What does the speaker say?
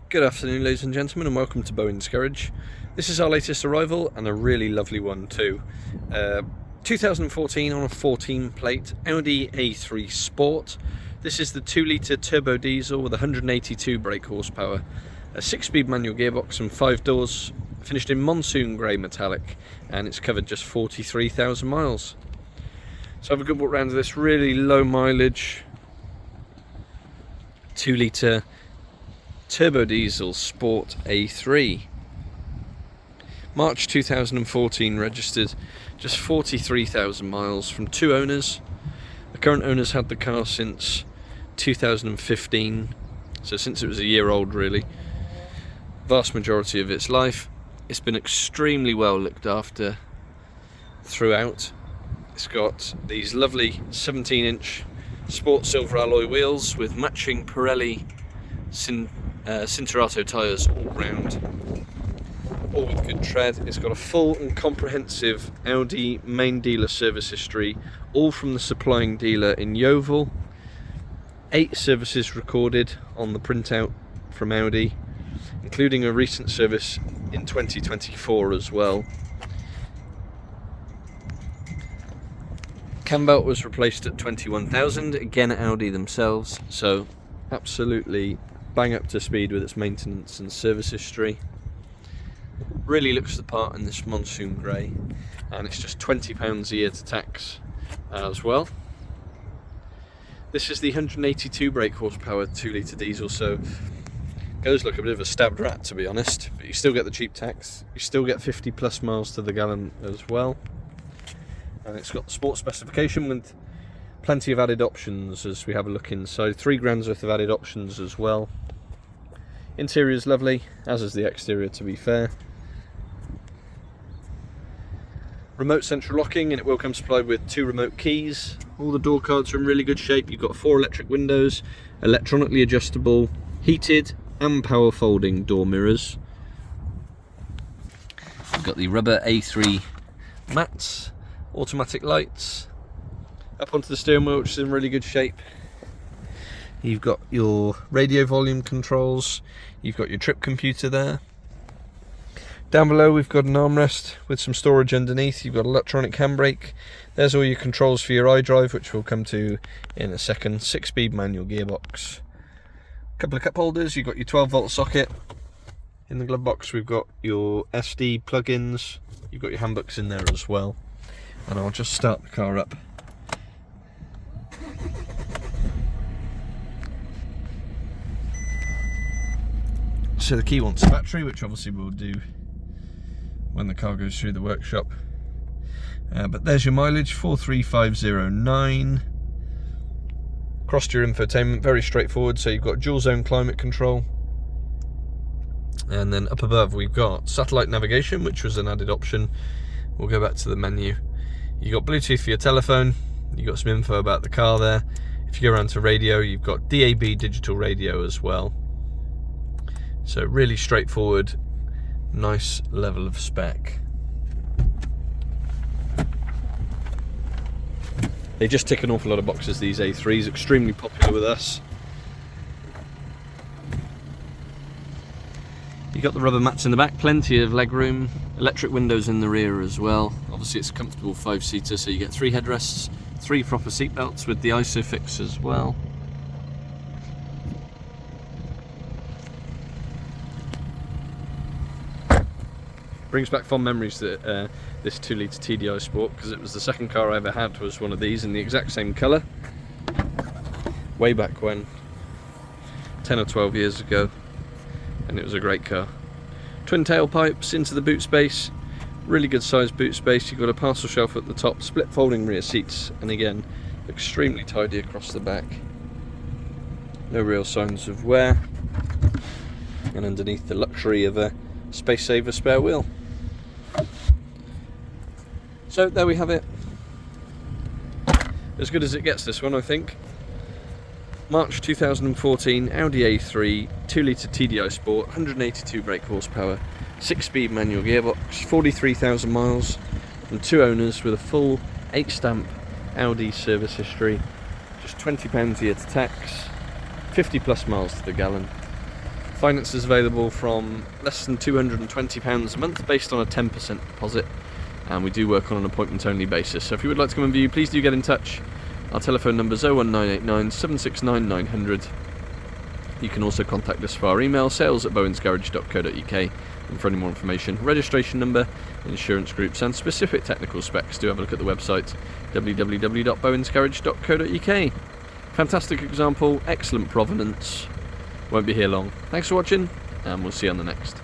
Good afternoon, ladies and gentlemen, and welcome to Bowen's Garage. This is our latest arrival, and a really lovely one too. 2014 on a 14 plate Audi A3 Sport. This is the 2-litre turbo diesel with 182 brake horsepower, a 6-speed manual gearbox and 5 doors, finished in Monsoon grey metallic, and it's covered just 43,000 miles. So have a good walk around this really low mileage 2-litre turbo diesel Sport A3. March 2014 registered, just 43,000 miles from 2 owners. The current owners had the car since 2015, so since it was a year old really. Vast majority of its life. It's been extremely well looked after throughout. It's got these lovely 17-inch sport silver alloy wheels with matching Pirelli Tyres all round, all with good tread. It's got a full and comprehensive Audi main dealer service history, all from the supplying dealer in Yeovil. 8 services recorded on the printout from Audi, including a recent service in 2024 as well. Cambelt was replaced at 21,000, again at Audi themselves, so absolutely bang up to speed with its maintenance and service history. Really looks the part in this Monsoon grey, and it's just £20 a year to tax as well. This is the 182 brake horsepower 2-litre diesel, so goes like a bit of a stabbed rat to be honest, but you still get the cheap tax, you still get 50 plus miles to the gallon as well, and it's got the sport specification with plenty of added options as we have a look inside. 3 grand's worth of added options as well. Interior is lovely, as is the exterior to be fair. Remote central locking, and it will come supplied with 2 remote keys. All the door cards are in really good shape. You've got 4 electric windows, electronically adjustable, heated and power folding door mirrors. You've got the rubber A3 mats, automatic lights, up onto the steering wheel, which is in really good shape. You've got your radio volume controls, you've got your trip computer there. Down below we've got an armrest with some storage underneath. You've got electronic handbrake. There's all your controls for your iDrive, which we'll come to in a second. 6-speed manual gearbox. A couple of cup holders. You've got your 12-volt socket. In the glove box we've got your SD plugins. You've got your handbooks in there as well. And I'll just start the car up. So the key wants a battery, which obviously we'll do when the car goes through the workshop. But there's your mileage, 43509. Crossed your infotainment, very straightforward. So you've got dual zone climate control. And then up above we've got satellite navigation, which was an added option. We'll go back to the menu. You've got Bluetooth for your telephone. You've got some info about the car there. If you go around to radio, you've got DAB digital radio as well. So really straightforward, nice level of spec. They just tick an awful lot of boxes, these A3s, extremely popular with us. You've got the rubber mats in the back, plenty of leg room, electric windows in the rear as well. Obviously it's a comfortable 5-seater, so you get 3 headrests, 3 proper seat belts with the ISOFIX as well. Brings back fond memories that this 2-litre TDI Sport, because it was the second car I ever had was one of these in the exact same colour. Way back when, 10 or 12 years ago, and it was a great car. Twin tailpipes into the boot space, really good sized boot space. You've got a parcel shelf at the top, split folding rear seats, and again, extremely tidy across the back. No real signs of wear, and underneath the luxury of a space saver spare wheel. So there we have it. As good as it gets, this one, I think. March 2014 Audi A3 2-litre TDI Sport, 182 brake horsepower, 6-speed manual gearbox, 43,000 miles, and 2 owners with a full 8-stamp Audi service history. Just £20 a year to tax, 50 plus miles to the gallon. Finance is available from less than £220 a month based on a 10% deposit, and we do work on an appointment only basis. So if you would like to come and view, please do get in touch. Our telephone number is 01989 769 900. You can also contact us via our email, sales@bowensgarage.co.uk, and for any more information, registration number, insurance groups and specific technical specs, do have a look at the website www.bowensgarage.co.uk. Fantastic example, excellent provenance, won't be here long. Thanks for watching, and we'll see you on the next.